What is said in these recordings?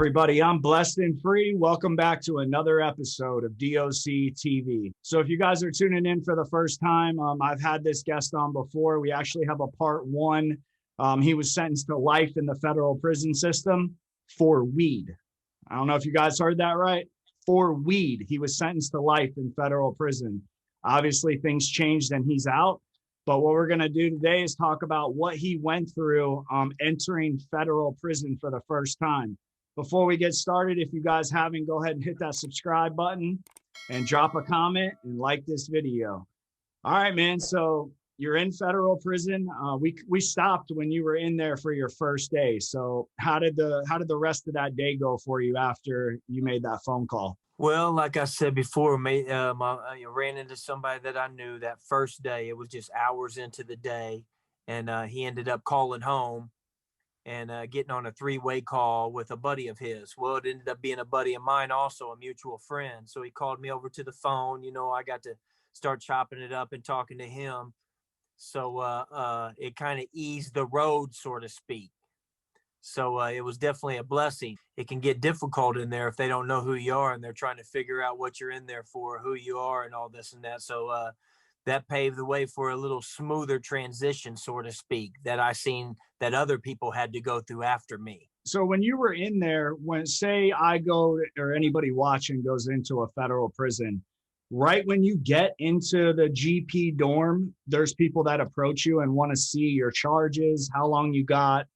everybody? I'm Blessed and Free. Welcome back to another episode of DOC TV. So if you guys are tuning in for the first time, I've had this guest on before. We actually have a part one. He was sentenced to life in the federal prison system for weed. I don't know if you guys heard that right. For weed, he was sentenced to life in federal prison. Obviously, things changed and he's out. But what we're going to do today is talk about what he went through entering federal prison for the first time. Before we get started, if you guys haven't, go ahead and hit that subscribe button and drop a comment and like this video. All right, man. So you're in federal prison. We stopped when you were in there for your first day. So how did the rest of that day go for you after you made that phone call? Well, like I said before, I ran into somebody that I knew that first day. It was just hours into the day, and he ended up calling home and getting on a three-way call with a buddy of his. Well, it ended up being a buddy of mine, also a mutual friend. So he called me over to the phone. You know, I got to start chopping it up and talking to him. So it kind of eased the road, so to speak. So it was definitely a blessing. It can get difficult in there if they don't know who you are and they're trying to figure out what you're in there for, who you are, and all this and that. So that paved the way for a little smoother transition, so to speak, that I seen that other people had to go through after me. So when you were in there, when say I go or anybody watching goes into a federal prison, right when you get into the GP dorm, there's people that approach you and want to see your charges, how long you got,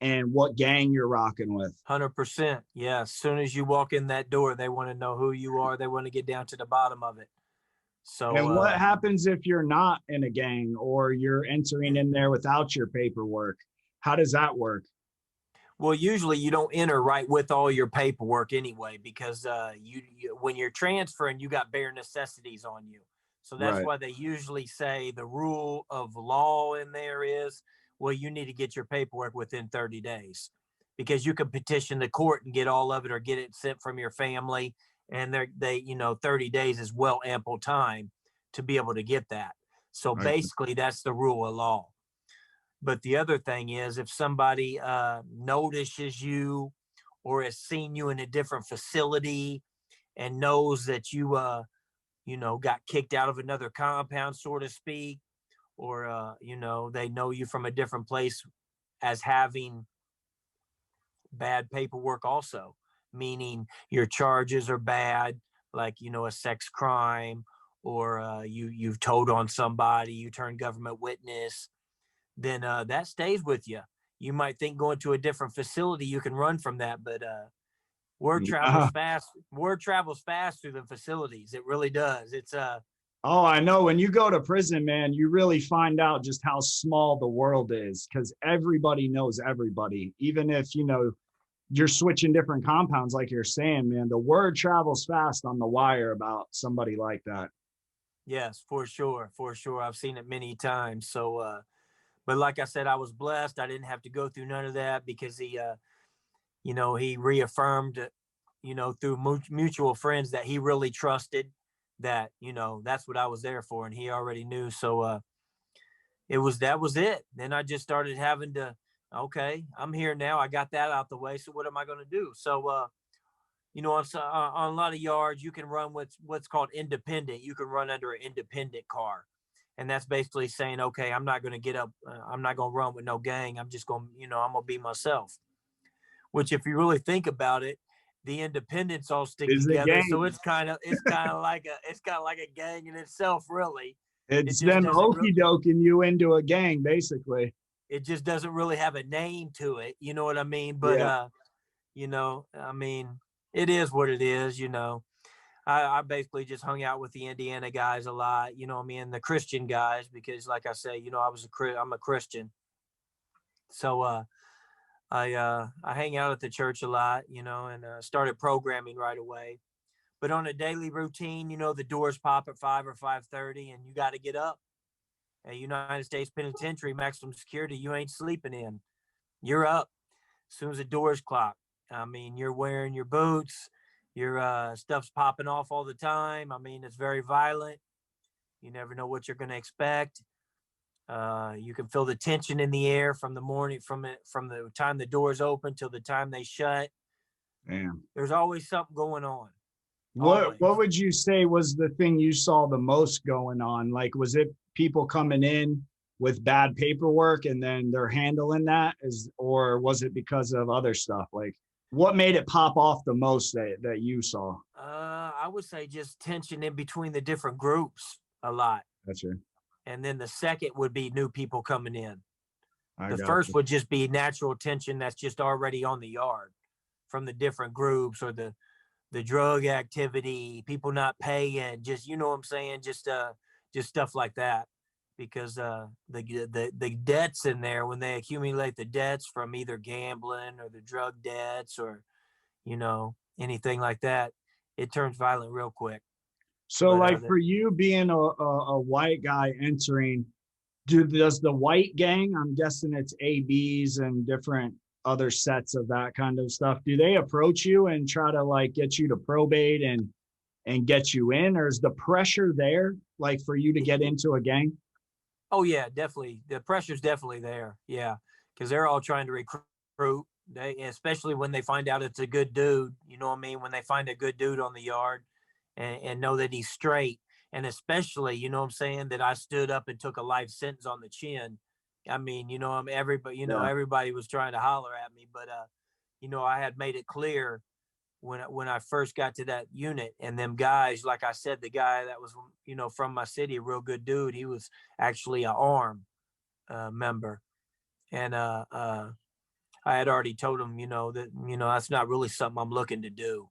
and what gang you're rocking with. 100%. Yeah. As soon as you walk in that door, they want to know who you are. They want to get down to the bottom of it. So, and what happens if you're not in a gang or you're entering in there without your paperwork? How does that work? Well, usually you don't enter right with all your paperwork anyway, because you when you're transferring, you got bare necessities on you. So that's Right. why they usually say the rule of law in there is, well, you need to get your paperwork within 30 days because you can petition the court and get all of it or get it sent from your family. And they 30 days is well ample time to be able to get that. So Right. basically that's the rule of law. But the other thing is if somebody notices you or has seen you in a different facility and knows that you, got kicked out of another compound, so to speak, or, they know you from a different place as having bad paperwork also, meaning your charges are bad, like, a sex crime, or you've told on somebody, you turn government witness, then that stays with you. You might think going to a different facility, you can run from that, but word travels fast. Word travels fast through the facilities. It really does. It's Oh, I know. When you go to prison, man, you really find out just how small the world is because everybody knows everybody. Even if, you're switching different compounds, like you're saying, man, the word travels fast on the wire about somebody like that. Yes, for sure. For sure. I've seen it many times. So, but like I said, I was blessed. I didn't have to go through none of that because he reaffirmed, through mutual friends that he really trusted that, that's what I was there for. And he already knew. So that was it. Then I just started having to, okay, I'm here now. I got that out the way. So what am I going to do? So, on a lot of yards, you can run what's called independent. You can run under an independent car. And that's basically saying, okay, I'm not going to get up. I'm not going to run with no gang. I'm just going to, I'm going to be myself. Which, if you really think about it, the independents all stick Is the together. gang? So it's kind of like a gang in itself, really. It's It just them doesn't okey doking you into a gang, basically. it just doesn't really have a name to it. You know what I mean? But Yeah. I mean, it is what it is. I basically just hung out with the Indiana guys a lot, the Christian guys, because like I say, I'm a Christian. So I hang out at the church a lot, and started programming right away. But on a daily routine, the doors pop at 5 or 5:30 and you got to get up. At United States Penitentiary, maximum security, you ain't sleeping in. You're up as soon as the doors clock. I mean, you're wearing your boots. Your stuff's popping off all the time. I mean, it's very violent. You never know what you're going to expect. You can feel the tension in the air from the morning, from the time the doors open till the time they shut. Damn. There's always something going on. What Always. would you say was the thing you saw the most going on? Like, was it people coming in with bad paperwork and then they're handling that, or was it because of other stuff? Like, what made it pop off the most that you saw? I would say just tension in between the different groups a lot. That's it. And then the second would be new people coming in. I The got first you. would just be natural tension that's just already on the yard from the different groups, or the drug activity, people not paying, just, you know what I'm saying, just stuff like that. Because the debts in there, when they accumulate the debts from either gambling or the drug debts, or anything like that, it turns violent real quick. So, But like, for you being a white guy entering, does the white gang, I'm guessing it's ABs and different other sets of that kind of stuff, do they approach you and try to like get you to probate and get you in, or is the pressure there like for you to get into a gang? Oh yeah, definitely. The pressure's definitely there. Yeah, because they're all trying to recruit. They, especially when they find out it's a good dude. You know what I mean? When they find a good dude on the yard, and know that he's straight, and especially, you know what I'm saying, that I stood up and took a life sentence on the chin. I mean, everybody, Yeah. everybody was trying to holler at me, but I had made it clear when I first got to that unit, and them guys, like I said, the guy that was, from my city, a real good dude, he was actually an arm member. And I had already told him, that, that's not really something I'm looking to do.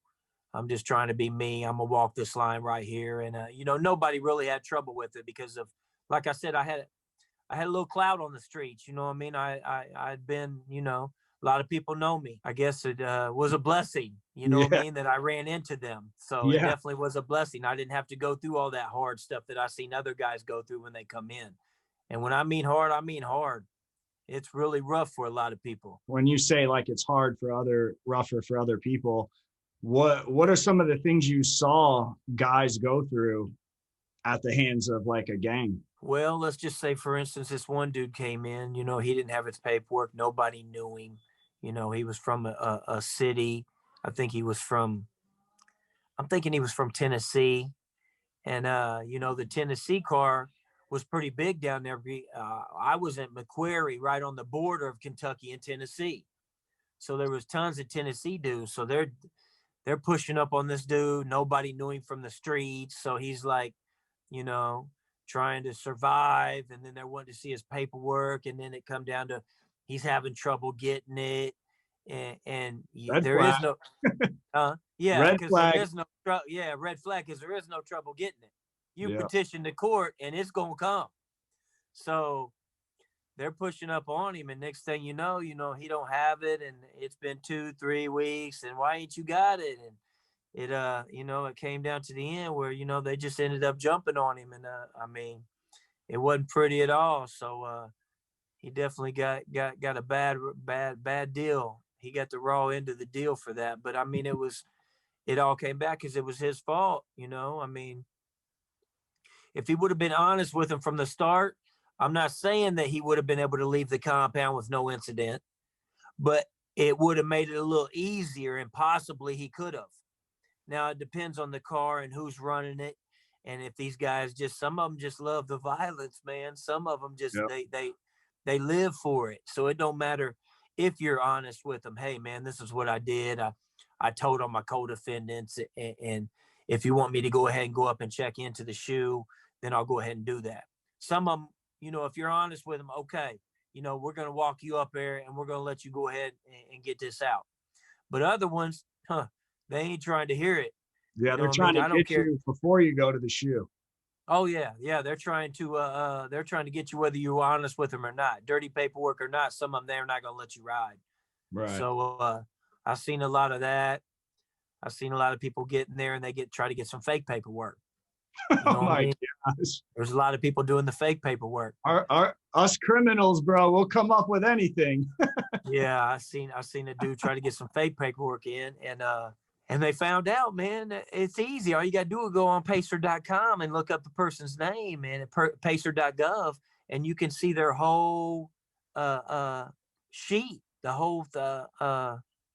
I'm just trying to be me. I'm gonna walk this line right here. And nobody really had trouble with it because of, like I said, I had a little clout on the streets. You know what I mean? I'd been, a lot of people know me. I guess it was a blessing, you know what I Yeah. mean, that I ran into them. So it Yeah. definitely was a blessing. I didn't have to go through all that hard stuff that I seen other guys go through when they come in. And when I mean hard, I mean hard. It's really rough for a lot of people. When you say like it's hard for rougher for other people, what are some of the things you saw guys go through at the hands of like a gang? Well, let's just say, for instance, this one dude came in, he didn't have his paperwork. Nobody knew him. He was from a city. I think he was from, I'm thinking he was from Tennessee. And, the Tennessee car was pretty big down there. I was at McQuarrie, right on the border of Kentucky and Tennessee. So there was tons of Tennessee dudes. So they're pushing up on this dude. Nobody knew him from the streets. So he's like, you know, trying to survive. And then they're wanting to see his paperwork. And then it come down to he's having trouble getting it. And Red there flag. is no, yeah, Red because there flag. is no, yeah, red flag, because there is no trouble getting it. You Yeah. petition the court and it's going to come. So they're pushing up on him. And next thing he don't have it. And it's been 2-3 weeks. And why ain't you got it? And it came down to the end where, they just ended up jumping on him. And, I mean, it wasn't pretty at all. So, he definitely got a bad deal. He got the raw end of the deal for that. But I mean, it all came back because it was his fault. I mean, if he would have been honest with him from the start, I'm not saying that he would have been able to leave the compound with no incident, but it would have made it a little easier, and possibly he could have. Now it depends on the car and who's running it, and if these guys some of them just love the violence, man. Some of them just Yeah. they live for it. So it don't matter if you're honest with them. Hey, man, this is what I did. I told on my co-defendants, and if you want me to go ahead and go up and check into the shoe, then I'll go ahead and do that. Some of them, if you're honest with them, okay, we're going to walk you up there and we're going to let you go ahead and get this out. But other ones, they ain't trying to hear it. Yeah. You know They're what I trying mean? to I don't get care. you before you go to the shoe. Oh yeah. They're trying to get you whether you're honest with them or not. Dirty paperwork or not, some of them they're not gonna let you ride. Right. So I've seen a lot of that. I've seen a lot of people getting there and they try to get some fake paperwork. You Oh know what I my mean? gosh. There's a lot of people doing the fake paperwork. Our us criminals, bro, we'll come up with anything. Yeah, I seen a dude try to get some fake paperwork in, and they found out, man, it's easy. All you got to do is go on pacer.com and look up the person's name, and at pacer.gov, and you can see their whole uh, sheet, the whole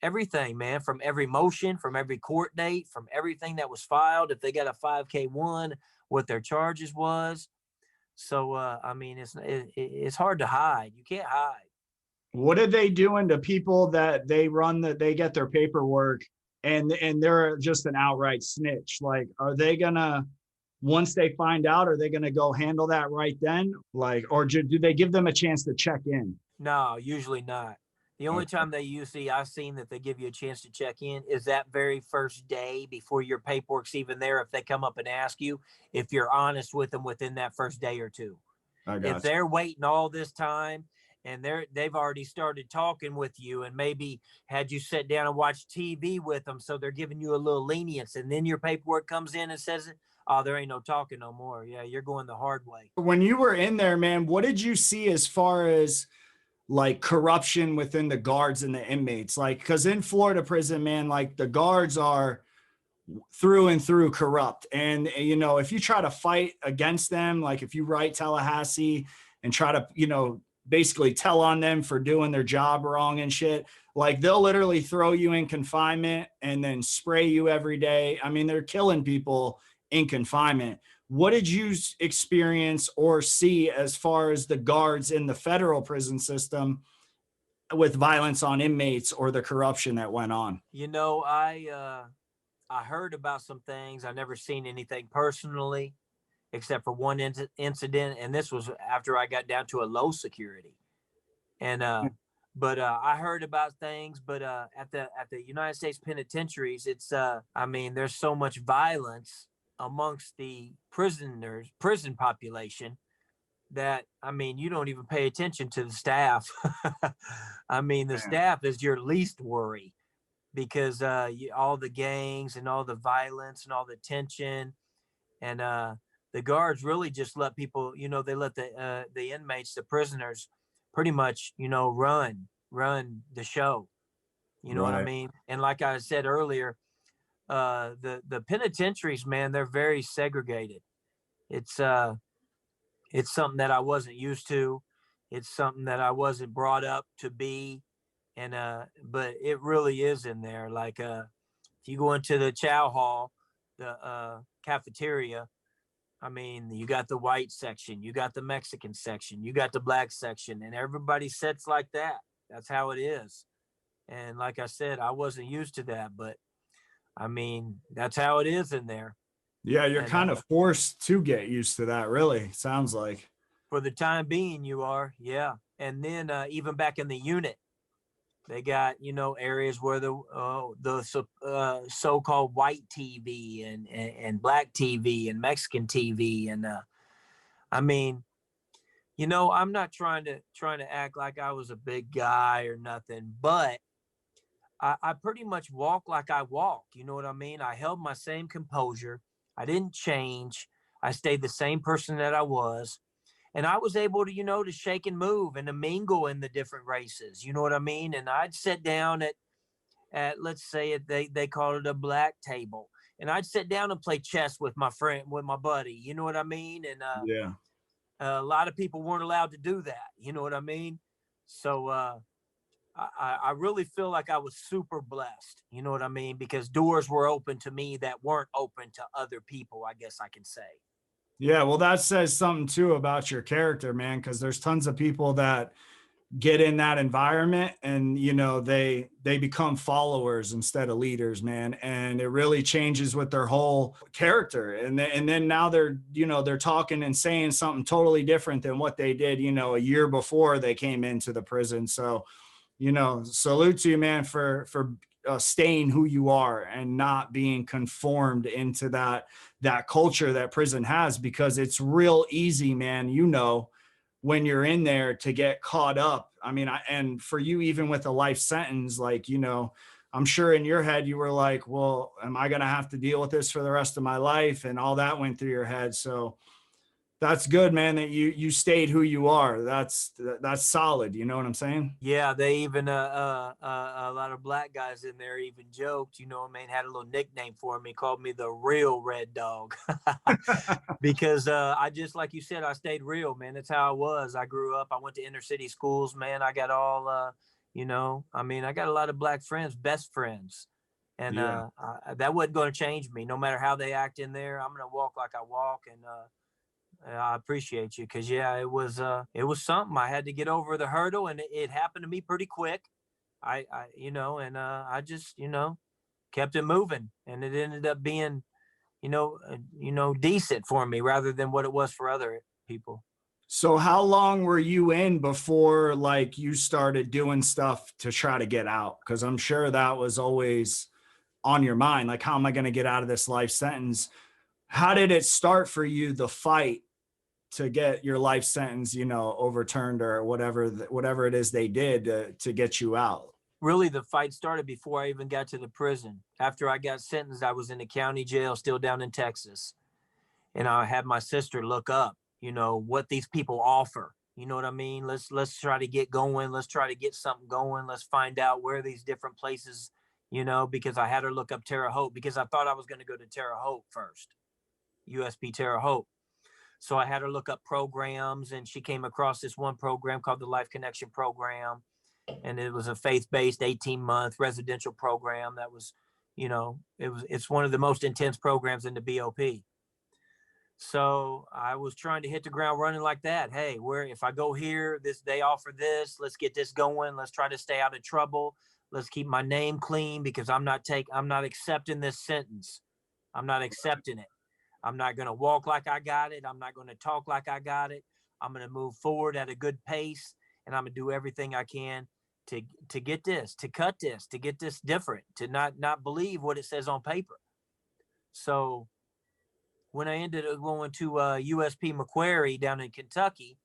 everything, man, from every motion, from every court date, from everything that was filed, if they got a 5K1, what their charges was. So, I mean, it's hard to hide. You can't hide. What are they doing to people that they get their paperwork and they're just an outright snitch? Like, are they gonna, once they find out, are they gonna go handle that right then? Like, or do they give them a chance to check in? No, usually not. The only Okay. time they usually I've seen that they give you a chance to check in is that very first day before your paperwork's even there. If they come up and ask you, if you're honest with them within that first day or two. I If got you. they're waiting all this time and they've already started talking with you and maybe had you sit down and watch TV with them, so they're giving you a little lenience, and then your paperwork comes in and says, oh, there ain't no talking no more. Yeah, you're going the hard way. When you were in there, man, what did you see as far as like corruption within the guards and the inmates? Like, because in Florida prison, man, like the guards are through and through corrupt. And, if you try to fight against them, like if you write Tallahassee and try to, basically tell on them for doing their job wrong and shit, like they'll literally throw you in confinement and then spray you every day. I mean, they're killing people in confinement. What did you experience or see as far as the guards in the federal prison system with violence on inmates or the corruption that went on? I heard about some things. I never seen anything personally, except for one incident, and this was after I got down to a low security. And but I heard about things. But at the United States penitentiaries, it's I mean, there's so much violence amongst the prison population that, I mean, you don't even pay attention to the staff. I mean, the Man. staff is your least worry because all the gangs and all the violence and all the tension, and the guards really just let people, they let the inmates, the prisoners, pretty much, run the show. You know what I Right. mean? And like I said earlier, the penitentiaries, man, they're very segregated. It's it's something that I wasn't used to. It's something that I wasn't brought up to be. And but it really is in there. Like if you go into the chow hall, the cafeteria, I mean, you got the white section, you got the Mexican section, you got the black section, and everybody sits like that. That's how it is. And like I said, I wasn't used to that, but I mean, that's how it is in there. Yeah, you're And kind of forced to get used to that, really. Sounds like. for the time being, you are, yeah. And then even back in the unit, they got, areas where the so-called white TV and black TV and Mexican TV, and I mean, I'm not trying to act like I was a big guy or nothing, but I pretty much walk like I walk. You know what I mean? I held my same composure. I didn't change. I stayed the same person that I was. And I was able to, to shake and move and to mingle in the different races. You know what I mean? And I'd sit down at let's say they call it a black table. And I'd sit down and play chess with my friend, with my buddy. You know what I mean? And Yeah. a lot of people weren't allowed to do that. You know what I mean? So I really feel like I was super blessed. You know what I mean? Because doors were open to me that weren't open to other people, I guess I can say. Yeah, well, that says something too about your character, man, because there's tons of people that get in that environment and they become followers instead of leaders, man, and it really changes with their whole character. And then now they're talking and saying something totally different than what they did, a year before they came into the prison. So salute to you, man, for staying who you are and not being conformed into that culture that prison has, because it's real easy, man, when you're in there to get caught up. I mean, and for you, even with a life sentence, like, I'm sure in your head you were like, well, am I going to have to deal with this for the rest of my life? And all that went through your head. So that's good, man, that you stayed who you are. That's solid. You know what I'm saying? Yeah, they even a lot of black guys in there even joked, I mean, had a little nickname for me, called me the real Red Dog, because I just like you said, I stayed real, man. That's how I was. I grew up. I went to inner city schools, man. I got all I mean, I got a lot of black friends, best friends, and Yeah. that wasn't going to change me. No matter how they act in there, I'm going to walk like I walk, and I appreciate you, because yeah, it was something. I had to get over the hurdle, and it happened to me pretty quick. And I just kept it moving, and it ended up being decent for me rather than what it was for other people. So how long were you in before like you started doing stuff to try to get out? Because I'm sure that was always on your mind. Like, how am I going to get out of this life sentence? How did it start for you, the fight to get your life sentence, overturned or whatever it is they did to get you out? Really, the fight started before I even got to the prison. After I got sentenced, I was in the county jail, still down in Texas, and I had my sister look up, what these people offer. You know what I mean? Let's try to get going. Let's try to get something going. Let's find out where these different places, because I had her look up Terre Haute, because I thought I was going to go to Terre Haute first, USP Terre Haute. So I had her look up programs, and she came across this one program called the Life Connection Program. And it was a faith-based 18-month residential program that was, it's one of the most intense programs in the BOP. So I was trying to hit the ground running like that. Hey, if I go here, they offer this, let's get this going. Let's try to stay out of trouble. Let's keep my name clean, because I'm not accepting this sentence. I'm not accepting it. I'm not going to walk like I got it. I'm not going to talk like I got it. I'm going to move forward at a good pace, and I'm going to do everything I can to get this, to cut this, to get this different, to not believe what it says on paper. So when I ended up going to USP Macquarie down in Kentucky,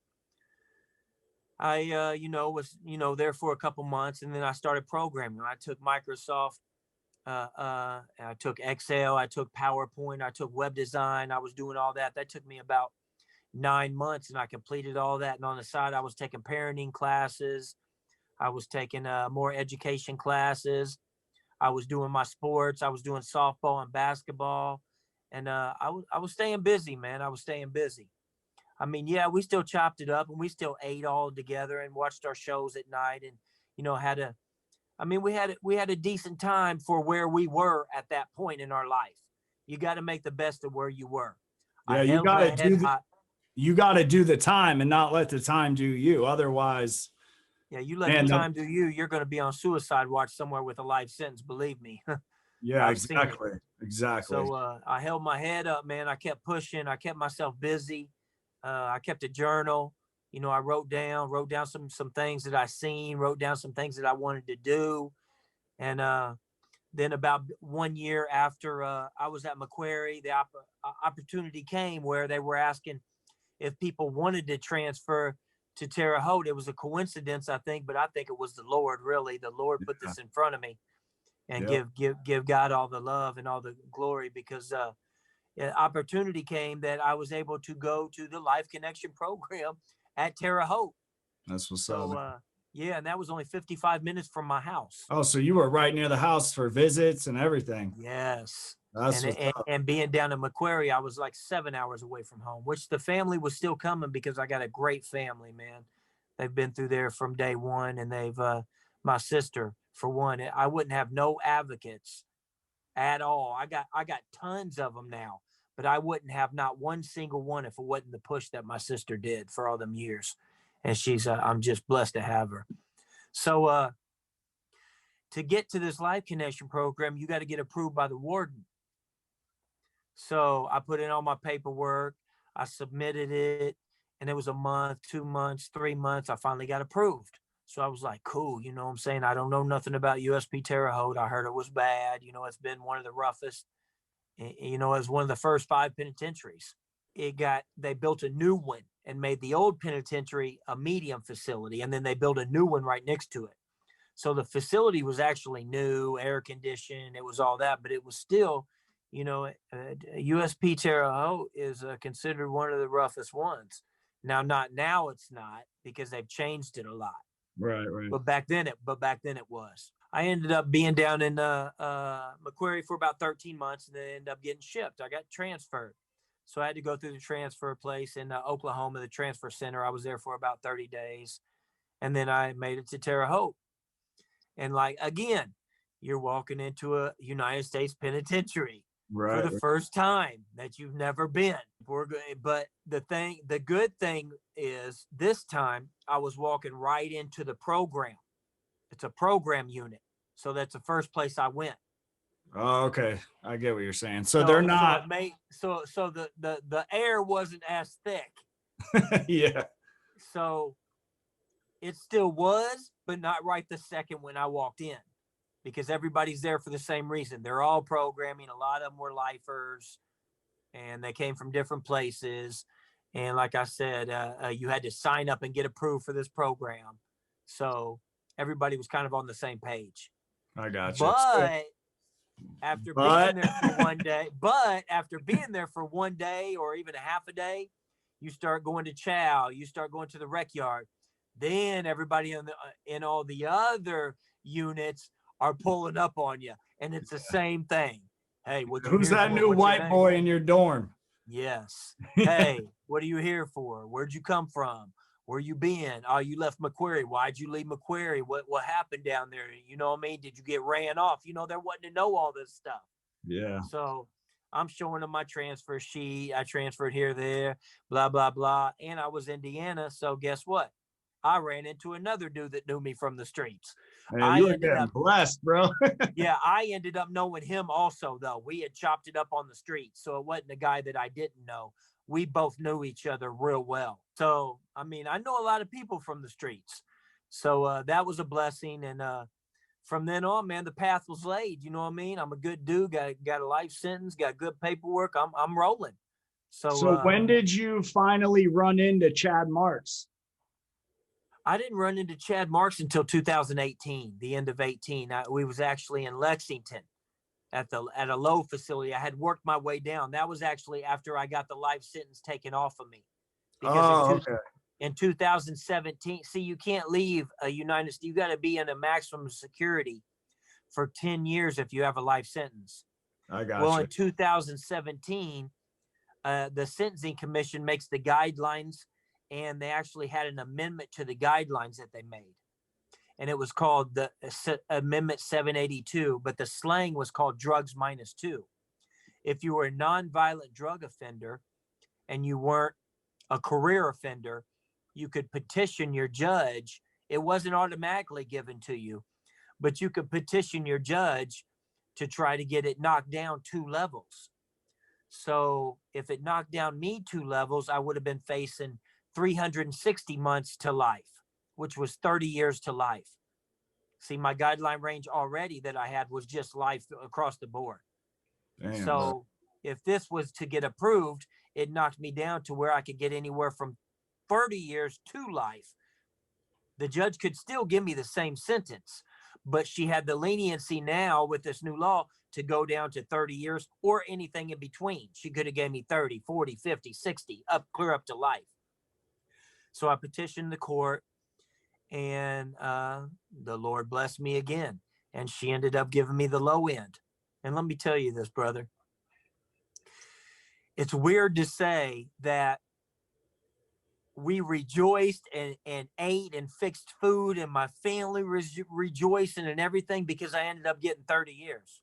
I was there for a couple months, and then I started programming. I took Microsoft, I took Excel, I took PowerPoint, I took web design. I was doing all that. That took me about 9 months, and I completed all that. And on the side, I was taking parenting classes. I was taking more education classes. I was doing my sports. I was doing softball and basketball, and I was staying busy, man. I was staying busy. I mean, yeah, we still chopped it up, and we still ate all together and watched our shows at night, and had a. I mean, we had a decent time for where we were at that point in our life. You got to make the best of where you were. I Yeah, you held got my to head do high. you got to do the time and not let the time do you. Otherwise, Yeah, you let the man, time do you, you're going to be on suicide watch somewhere with a life sentence. Believe me, yeah, I've seen it. exactly. So I held my head up, man. I kept pushing. I kept myself busy. I kept a journal. I wrote down some things that I seen, wrote down some things that I wanted to do. And then about 1 year after I was at Macquarie, the opportunity came where they were asking if people wanted to transfer to Terre Haute. It was a coincidence, I think, but I think it was the Lord. Really, the Lord put Yeah. this in front of me, and Yep. give God all the love and all the glory, because an opportunity came that I was able to go to the Life Connection program at Terre Haute. That's what's up. So yeah, and that was only 55 minutes from my house. Oh, so you were right near the house for visits and everything. Yes. That's And, what's and up. and being down in Macquarie, I was like 7 hours away from home, which the family was still coming, because I got a great family, man. They've been through there from day one, and they've my sister, for one. I wouldn't have no advocates at all. I got tons of them now, but I wouldn't have not one single one if it wasn't the push that my sister did for all them years. And I'm just blessed to have her. So to get to this Life Connection program, you got to get approved by the warden. So I put in all my paperwork, I submitted it, and it was a month, 2 months, 3 months. I finally got approved. So I was like, cool, you know what I'm saying? I don't know nothing about USP Terre Haute. I heard it was bad. It's been one of the roughest. It was one of the first 5 penitentiaries. They built a new one and made the old penitentiary a medium facility. And then they built a new one right next to it. So the facility was actually new, air conditioned. It was all that, but it was still, USP Terre Haute is considered one of the roughest ones. Not now, it's not, because they've changed it a lot. Right, right. But back then it was. I ended up being down in Macquarie for about 13 months, and then ended up getting shipped. I got transferred. So I had to go through the transfer place in Oklahoma, the transfer center. I was there for about 30 days. And then I made it to Terre Haute. And like, again, you're walking into a United States penitentiary for Right. the first time that you've never been. But the good thing is this time I was walking right into the program. It's a program unit. So that's the first place I went. Oh, okay. I get what you're saying. So they're So not. it made so the air wasn't as thick. Yeah. So it still was, but not right the second when I walked in, because everybody's there for the same reason. They're all programming. A lot of them were lifers, and they came from different places. And like I said, you had to sign up and get approved for this program. So everybody was kind of on the same page. I got you. But after But being there for one day, but after being there for one day or even a half a day, you start going to chow, you start going to the rec yard. Then everybody in all the other units are pulling up on you, and it's the same thing. Hey, what you who's here that for? new What's your white name? boy in your dorm? Yes. Yeah. Hey, what are you here for? Where'd you come from? Where you been? Oh, you left McQuarrie. Why'd you leave McQuarrie? What happened down there? You know what I mean? Did you get ran off? You know, they're wanting to know all this stuff. Yeah. So I'm showing them my transfer sheet. I transferred here, there, blah, blah, blah. And I was Indiana. So guess what? I ran into another dude that knew me from the streets. Man, you I were ended getting up, blessed, bro. yeah, I ended up knowing him also, though. We had chopped it up on the street. So it wasn't a guy that I didn't know. We both knew each other real well. So, I mean, I know a lot of people from the streets. So that was a blessing. And from then on, man, the path was laid. You know what I mean? I'm a good dude, got a life sentence, got good paperwork. I'm rolling. So So when did you finally run into Chad Marks? I didn't run into Chad Marks until 2018, the end of 18. We was actually in Lexington at a low facility. I had worked my way down. That was actually after I got the life sentence taken off of me, because Oh, okay. in 2017, see, you can't leave a United States. You got to be in a maximum security for 10 years if you have a life sentence. I got Well, you. in 2017, the Sentencing Commission makes the guidelines, and they actually had an amendment to the guidelines that they made. And it was called the Amendment 782, but the slang was called drugs -2. If you were a nonviolent drug offender and you weren't a career offender, you could petition your judge. It wasn't automatically given to you, but you could petition your judge to try to get it knocked down 2 levels. So if it knocked down me 2 levels, I would have been facing 360 months to life, which was 30 years to life. See, my guideline range already that I had was just life across the board. Damn, so bro. if this was to get approved, it knocked me down to where I could get anywhere from 30 years to life. The judge could still give me the same sentence, but she had the leniency now with this new law to go down to 30 years or anything in between. She could have gave me 30, 40, 50, 60, clear up to life. So I petitioned the court, and the Lord blessed me again. And she ended up giving me the low end. And let me tell you this, brother. It's weird to say that we rejoiced and ate and fixed food, and my family was rejoicing and everything because I ended up getting 30 years.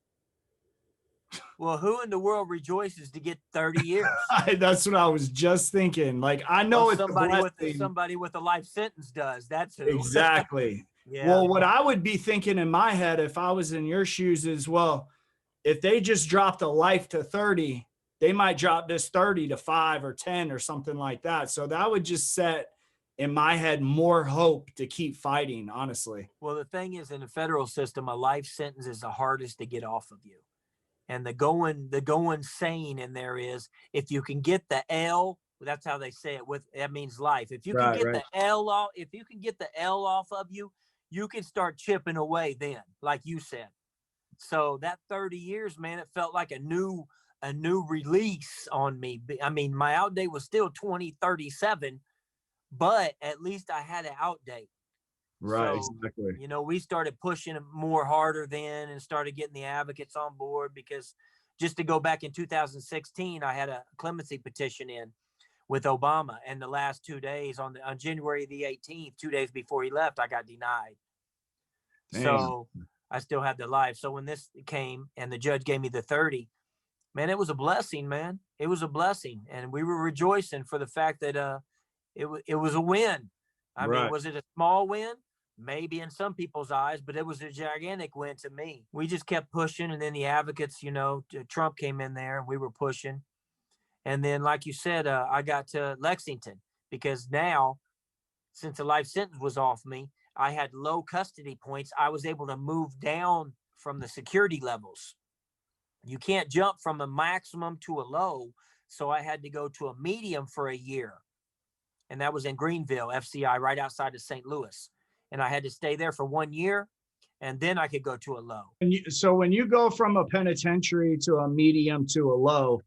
Well, who in the world rejoices to get 30 years? That's what I was just thinking. Like, I Well, know it's a blessing. somebody with a life sentence does. That's who. Exactly. Yeah. Well, what I would be thinking in my head if I was in your shoes is, well, if they just dropped a life to 30, they might drop this 30 to 5 or 10 or something like that. So that would just set in my head more hope to keep fighting, honestly. Well, the thing is, in the federal system, a life sentence is the hardest to get off of you. And the going saying in there is, if you can get the L, that's how they say it, with that means life. If you can Right, get right. the L off, if you can get the L off of you, you can start chipping away then, like you said. So that 30 years, man, it felt like a new release on me. I mean, my out date was still 2037, but at least I had an out date. Right, So, exactly. we started pushing more harder then and started getting the advocates on board, because just to go back in 2016, I had a clemency petition in with Obama. And the last 2 days on January the 18th, 2 days before he left, I got denied. Damn. So I still had the life. So when this came and the judge gave me the 30, man, it was a blessing, man. It was a blessing. And we were rejoicing for the fact that it was a win. I mean, Right. was it a small win? Maybe in some people's eyes, but it was a gigantic win to me. We just kept pushing. And then the advocates, Trump came in there and we were pushing. And then, like you said, I got to Lexington because now, since the life sentence was off me, I had low custody points. I was able to move down from the security levels. You can't jump from a maximum to a low. So I had to go to a medium for a year. And that was in Greenville, FCI, right outside of St. Louis. And I had to stay there for 1 year. And then I could go to a low. So when you go from a penitentiary to a medium to a low,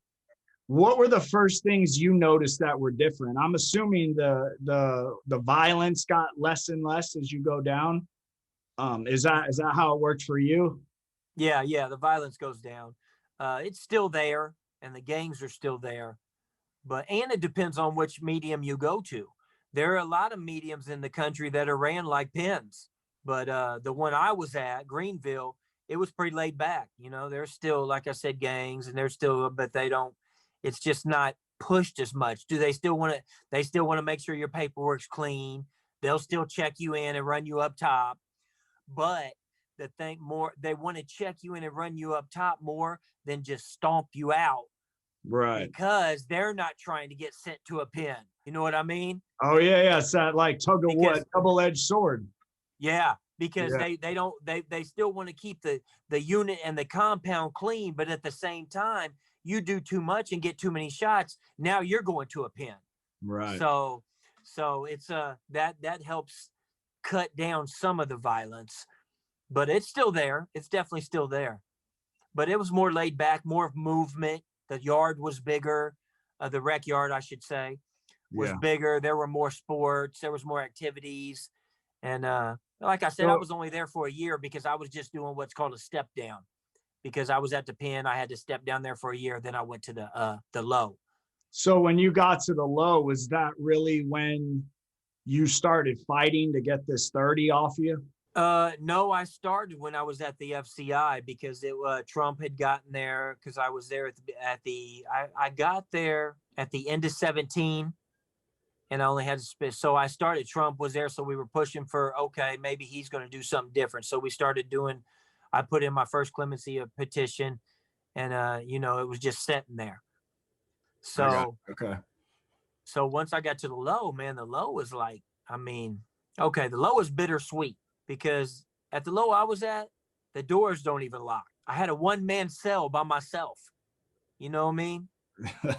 what were the first things you noticed that were different? I'm assuming the violence got less and less as you go down. Is that how it worked for you? Yeah, the violence goes down. It's still there, and the gangs are still there. And it depends on which medium you go to. There are a lot of mediums in the country that are ran like pens. But the one I was at, Greenville, it was pretty laid back. There's still, like I said, gangs, and there's still, but they don't, it's just not pushed as much. Do they still want to, make sure your paperwork's clean. They'll still check you in and run you up top. But the thing more, they want to check you in and run you up top more than just stomp you out. Right. Because they're not trying to get sent to a pen. You know what I mean? Oh yeah. It's that like tug of war, double-edged sword. Yeah, because they still want to keep the unit and the compound clean, but at the same time, you do too much and get too many shots, now you're going to a pen. Right. So it's that helps cut down some of the violence, but it's still there. It's definitely still there. But it was more laid back, more movement. The yard was bigger. The rec yard, I should say, was bigger. There were more sports. There was more activities. And like I said, I was only there for a year because I was just doing what's called a step down. Because I was at the pen, I had to step down there for a year. Then I went to the low. So when you got to the low, was that really when you started fighting to get this 30 off you? No, I started when I was at the FCI because Trump had gotten there because I was there I got there at the end of 17 and I only had to spit. So I started, Trump was there. So we were pushing for, okay, maybe he's going to do something different. So we started I put in my first clemency petition and, it was just sitting there. So, okay. So once I got to the low, man, the low was like, the low is bittersweet because at the low I was at, the doors don't even lock. I had a one-man cell by myself. You know what I mean?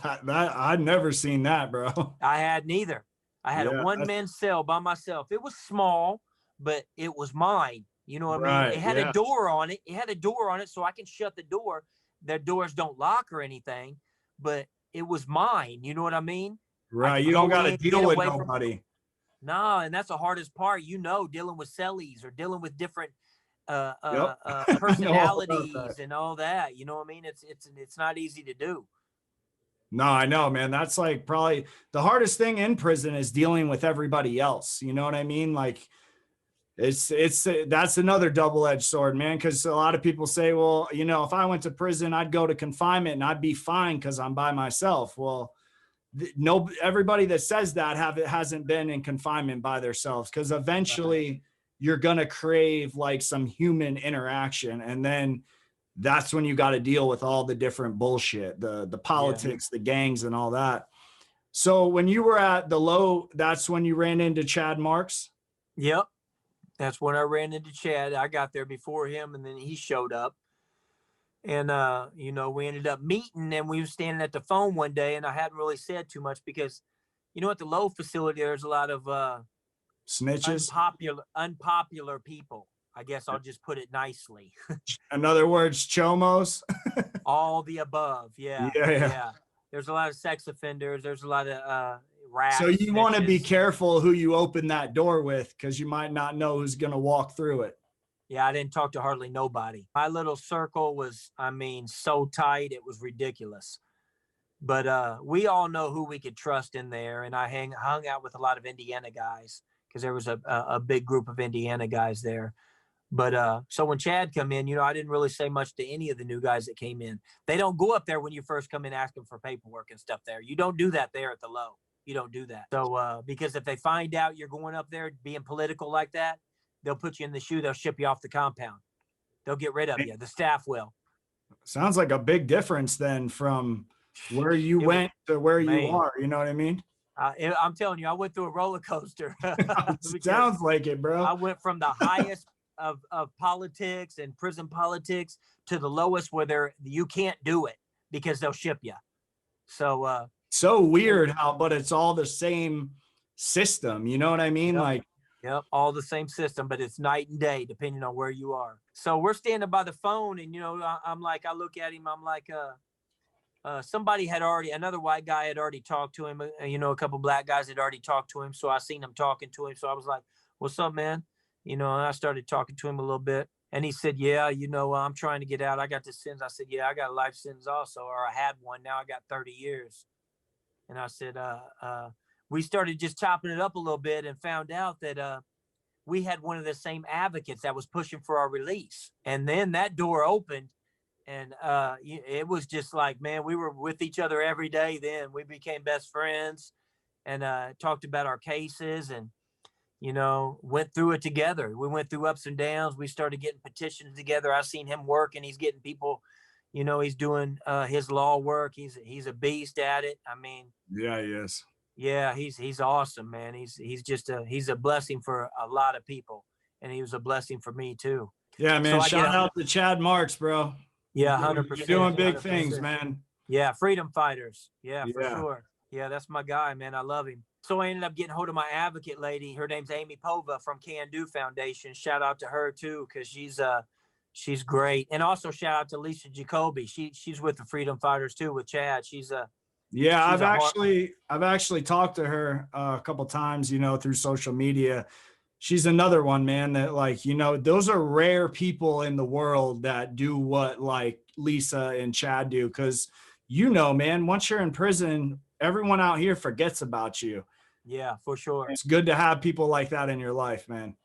I'd never seen that, bro. I had neither. I had a one-man cell by myself. It was small, but it was mine. You know what I mean? It had a door on it. It had a door on it so I can shut the door. Their doors don't lock or anything, but it was mine. You know what I mean? Right. You don't got to deal with nobody. No, and that's the hardest part, dealing with Sellies or dealing with different personalities and all that. You know what I mean? It's not easy to do. No, I know, man. That's like probably the hardest thing in prison is dealing with everybody else. You know what I mean? Like that's another double-edged sword, man. Cause a lot of people say, well, if I went to prison, I'd go to confinement and I'd be fine cause I'm by myself. Well, everybody that says that hasn't been in confinement by themselves. Cause eventually you're going to crave like some human interaction. And then that's when you got to deal with all the different bullshit, the politics, the gangs and all that. So when you were at the low, that's when you ran into Chad Marks? Yep. That's when I ran into Chad. I got there before him and then he showed up. And, we ended up meeting and we were standing at the phone one day and I hadn't really said too much because, at the low facility, there's a lot of snitches, unpopular people. I guess I'll just put it nicely. In other words, chomos. All the above. Yeah. There's a lot of sex offenders. There's a lot of rats. So you want to be careful who you open that door with because you might not know who's going to walk through it. Yeah, I didn't talk to hardly nobody. My little circle was, so tight, it was ridiculous. But we all know who we could trust in there. And I hung out with a lot of Indiana guys because there was a big group of Indiana guys there. But so when Chad come in, I didn't really say much to any of the new guys that came in. They don't go up there when you first come in asking for paperwork and stuff there. You don't do that there at the low. You don't do that. So because if they find out you're going up there being political like that, they'll put you in the shoe. They'll ship you off the compound. They'll get rid of you. The staff will. Sounds like a big difference then from where you went to where you are. You know what I mean? I'm telling you, I went through a roller coaster. Sounds like it, bro. I went from the highest of politics and prison politics to the lowest where you can't do it because they'll ship you. So so weird how, but it's all the same system. You know what I mean? Yep. Yep, all the same system, but it's night and day depending on where you are. So we're standing by the phone, and I'm like, I look at him, I'm like, another white guy had already talked to him. A couple black guys had already talked to him, so I seen him talking to him. So I was like, "What's up, man?" And I started talking to him a little bit, and he said, "Yeah, I'm trying to get out. I got the sentence." I said, "Yeah, I got a life sentence also, or I had one. Now I got 30 years." And I said, we started just chopping it up a little bit and found out that we had one of the same advocates that was pushing for our release. And then that door opened, and it was just like, man, we were with each other every day. Then we became best friends and talked about our cases and, went through it together. We went through ups and downs. We started getting petitions together. I seen him work, and he's getting people, he's doing his law work. He's a beast at it. I mean, yeah, he is. Yeah, he's awesome, man. He's a blessing for a lot of people, and he was a blessing for me too. Yeah, man. So shout out to Chad Marks, bro. Yeah, 100%. You're doing big 100%. Things, man. Yeah, freedom fighters. Yeah, for sure. Yeah, that's my guy, man. I love him. So I ended up getting hold of my advocate lady. Her name's Amy Pova from Can Do Foundation. Shout out to her too, because she's great. And also shout out to Lisa Jacoby. She's with the freedom fighters too with Chad. Yeah, I've actually talked to her a couple times, through social media. She's another one, man, that those are rare people in the world that do what like Lisa and Chad do. Cause man, once you're in prison, everyone out here forgets about you. Yeah, for sure. It's good to have people like that in your life, man.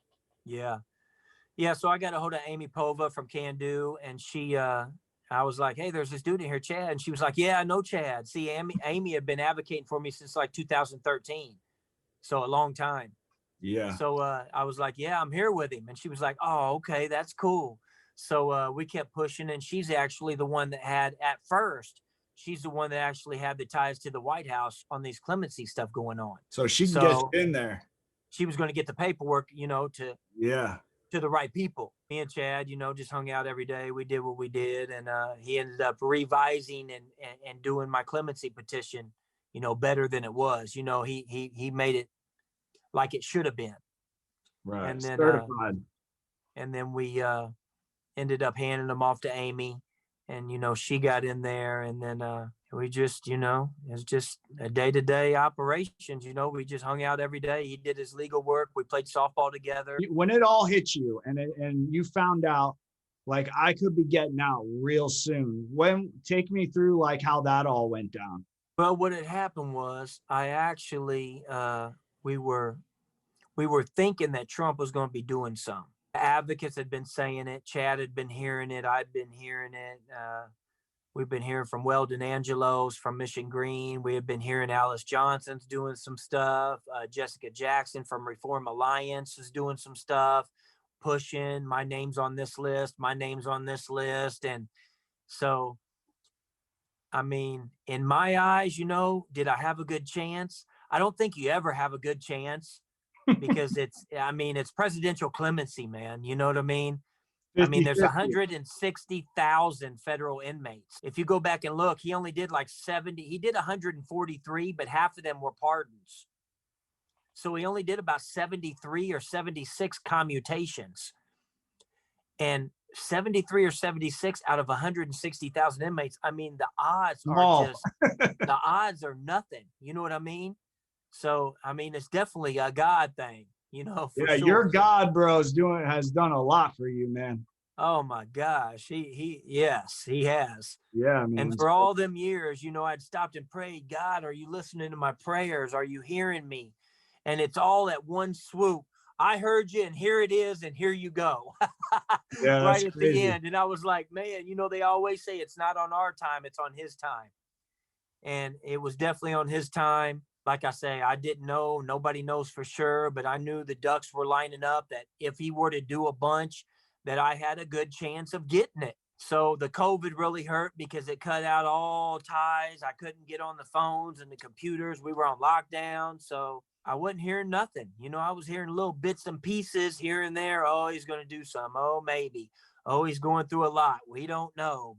Yeah. Yeah. So I got a hold of Amy Pova from Can Do, and I was like, hey, there's this dude in here, Chad. And she was like, yeah, I know Chad. See, Amy had been advocating for me since like 2013. So a long time. Yeah. So I was like, yeah, I'm here with him. And she was like, oh, okay, that's cool. So we kept pushing. And she's actually the one that she's the one that actually had the ties to the White House on these clemency stuff going on. So she can get in there. She was going to get the paperwork, to the right people. Me and Chad, just hung out every day. We did what we did. And he ended up revising and doing my clemency petition, better than it was. He made it like it should have been. Right. And then, certified. And then we ended up handing them off to Amy. And, she got in there. And then we just, it's just a day-to-day operations. We just hung out every day. He did his legal work. We played softball together. When it all hit you and you found out, like, I could be getting out real soon, take me through, like, how that all went down. Well, what had happened was I actually, we were thinking that Trump was going to be doing some. Advocates had been saying it. Chad had been hearing it. I'd been hearing it. We've been hearing from Weldon Angelos from Mission Green. We have been hearing Alice Johnson's doing some stuff. Jessica Jackson from Reform Alliance is doing some stuff, pushing my name's on this list. My name's on this list. And so, I mean, in my eyes, did I have a good chance? I don't think you ever have a good chance. Because it's presidential clemency, man. You know what I mean? 50, I mean, there's 160,000 federal inmates. If you go back and look, he only did like 70. He did 143, but half of them were pardons. So he only did about 73 or 76 commutations. And 73 or 76 out of 160,000 inmates. I mean, the odds are the odds are nothing. You know what I mean? So, I mean, it's definitely a God thing, for sure. Your God, bro, has done a lot for you, man. Oh my gosh. Yes, he has. Yeah, man. And for all them years, I'd stopped and prayed, God, are you listening to my prayers? Are you hearing me? And it's all at one swoop. I heard you, and here it is, and here you go. Yeah, Right that's at the crazy. end. And I was like, man, they always say it's not on our time, it's on his time. And it was definitely on his time. Like I say, I didn't know, nobody knows for sure, but I knew the ducks were lining up, that if he were to do a bunch, that I had a good chance of getting it. So the COVID really hurt because it cut out all ties. I couldn't get on the phones and the computers. We were on lockdown. So I wasn't hearing nothing. I was hearing little bits and pieces here and there. Oh, he's going to do some. Oh, maybe. Oh, he's going through a lot. We don't know.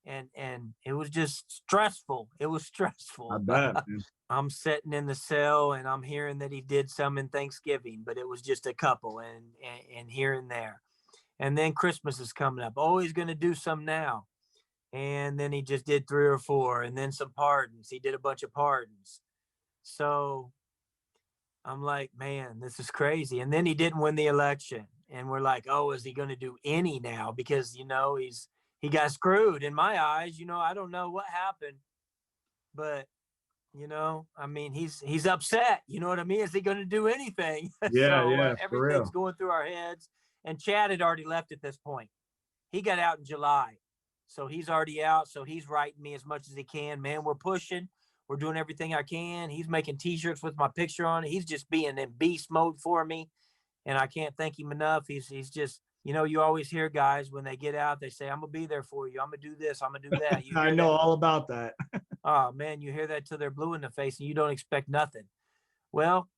And it was just stressful. It was I stressful. bet, man. I'm sitting in the cell and I'm hearing that he did some in Thanksgiving, but it was just a couple and here and there. And then Christmas is coming up. Oh, he's going to do some now. And then he just did 3 or 4, and then some pardons. He did a bunch of pardons. So I'm like, man, this is crazy. And then he didn't win the election. And we're like, oh, is he going to do any now? Because, he got screwed in my eyes. I don't know what happened, but I mean, he's upset. You know what I mean? Is he going to do anything? Yeah, So yeah, for everything's real. going through our heads. And Chad had already left at this point. He got out in July. So he's already out. So he's writing me as much as he can. Man, we're pushing. We're doing everything I can. He's making T-shirts with my picture on it. He's just being in beast mode for me. And I can't thank him enough. He's just, you always hear guys when they get out, they say, I'm going to be there for you. I'm going to do this. I'm going to do that. You I hear know that. all about that. Oh, man, you hear that till they're blue in the face and you don't expect nothing. Well,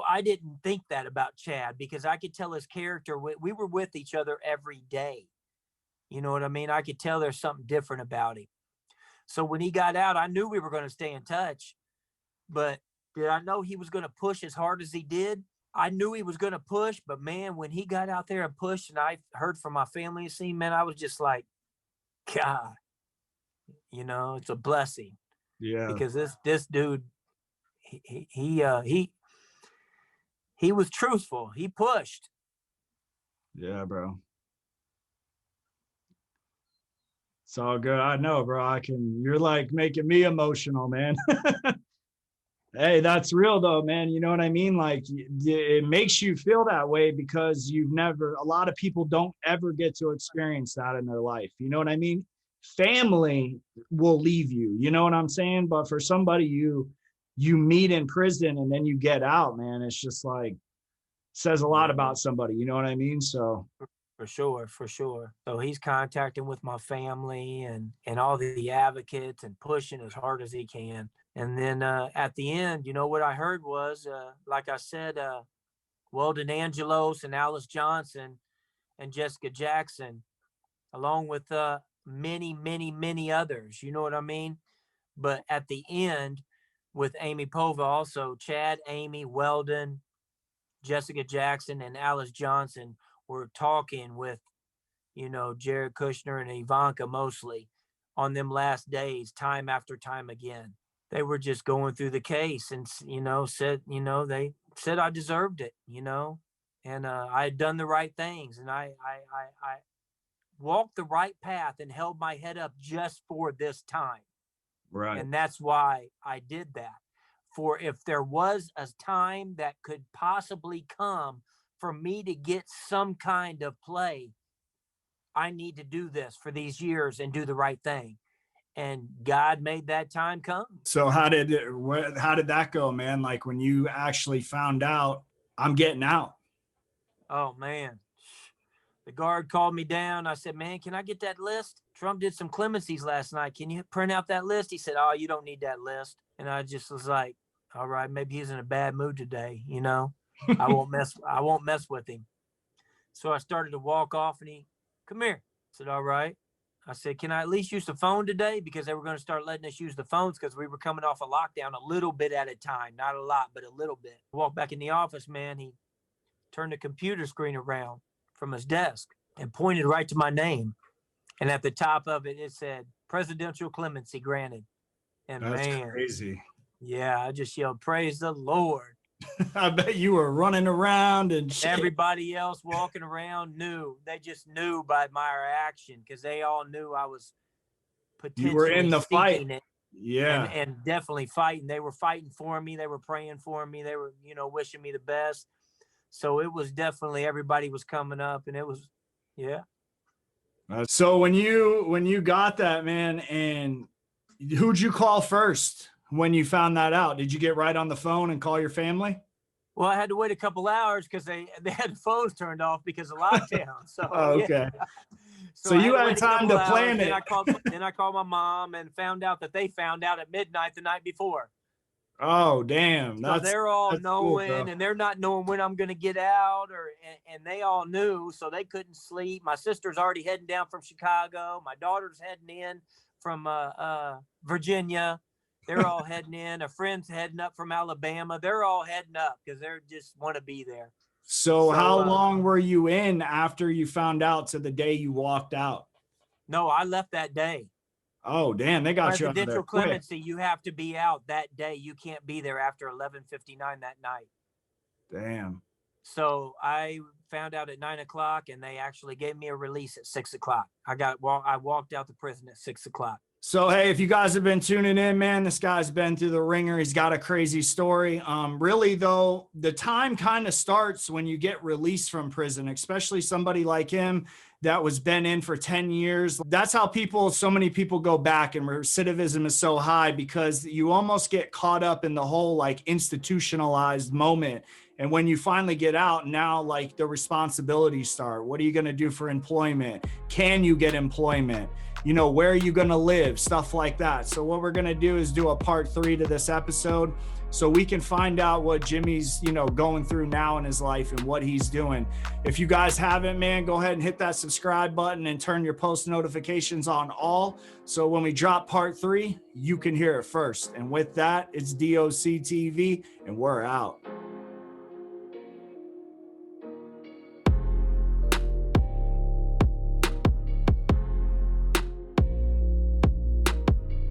I didn't think that about Chad because I could tell his character. We were with each other every day. You know what I mean? I could tell there's something different about him. So when he got out, I knew we were going to stay in touch. But did I know he was going to push as hard as he did? I knew he was going to push. But, man, when he got out there and pushed and I heard from my family and scene, man, I was just like, God, it's a blessing. Yeah, Because this dude, he was truthful. He pushed. yeah, bro. It's all good. I know, bro. You're like making me emotional, man. Hey, that's real though, man. You know what I mean? Like it makes you feel that way because a lot of people don't ever get to experience that in their life. You know what I mean? Family will leave you, you know what I'm saying? But for somebody you meet in prison and then you get out, man, it's just like says a lot Yeah. about somebody, you know what I mean? So For sure, for sure. So he's contacting with my family and all the advocates and pushing as hard as he can. And then at the end, what I heard was, like I said, Weldon Angelos and Alice Johnson and Jessica Jackson, along with many, many, many others. You know what I mean? But at the end, with Amy Pova, also Chad, Amy, Weldon, Jessica Jackson, and Alice Johnson were talking with Jared Kushner and Ivanka mostly on them last days, time after time again. They were just going through the case and, said, they said I deserved it, and I had done the right things. And I walked the right path and held my head up just for this time. right. And that's why I did that. For if there was a time that could possibly come for me to get some kind of play, I need to do this for these years and do the right thing. And God made that time come. So how did that go, man? Like when you actually found out I'm getting out. Oh, man. The guard called me down. I said, man, can I get that list? Trump did some clemencies last night. Can you print out that list? He said, oh, you don't need that list. And I just was like, all right, maybe he's in a bad mood today. I won't mess with him. So I started to walk off and he, come here. I said, all right. I said, can I at least use the phone today? Because they were going to start letting us use the phones because we were coming off a lockdown a little bit at a time. Not a lot, but a little bit. I walked back in the office, man. He turned the computer screen around from his desk and pointed right to my name. And at the top of it, it said, presidential clemency granted. And That's man, crazy. yeah, I just yelled, praise the Lord. I bet you were running around and shit. Everybody else walking around knew. They just knew by my reaction because they all knew I was You were in potentially the fight. seeking it Yeah. and definitely fighting. They were fighting for me. They were praying for me. They were, wishing me the best. So it was definitely, everybody was coming up, and it was, yeah. So when you got that, man, and who'd you call first when you found that out? Did you get right on the phone and call your family? Well, I had to wait a couple hours because they had the phones turned off because of lockdown. So Oh, yeah. okay. So So I had you to had wait a time couple to hours. plan it. Then I called my mom and found out that they found out at midnight the night before. Oh, damn. So they're all That's cool, knowing, bro. and they're not knowing when I'm going to get out, and they all knew, so they couldn't sleep. My sister's already heading down from Chicago. My daughter's heading in from Virginia. They're all heading in. A friend's heading up from Alabama. They're all heading up because they just want to be there. So how long were you in after you found out to the day you walked out? No, I left that day. Oh, damn, they got you out of there Presidential quick. clemency, you have to be out that day. You can't be there after 11:59 that night. Damn. So I found out at 9 o'clock, and they actually gave me a release at 6 o'clock. I walked out the prison at 6 o'clock. So, hey, if you guys have been tuning in, man, this guy's been through the ringer. He's got a crazy story. Really, though, the time kind of starts when you get released from prison, especially somebody like him that was been in for 10 years. That's how so many people go back, and recidivism is so high because you almost get caught up in the whole like institutionalized moment. And when you finally get out, now like the responsibilities start. What are you going to do for employment? Can you get employment? You know, where are you going to live? Stuff like that. So what we're going to do is do a part 3 to this episode so we can find out what Jimmy's, going through now in his life and what he's doing. If you guys haven't, man, go ahead and hit that subscribe button and turn your post notifications on all. So when we drop part 3, you can hear it first. And with that, it's DOC TV, and we're out.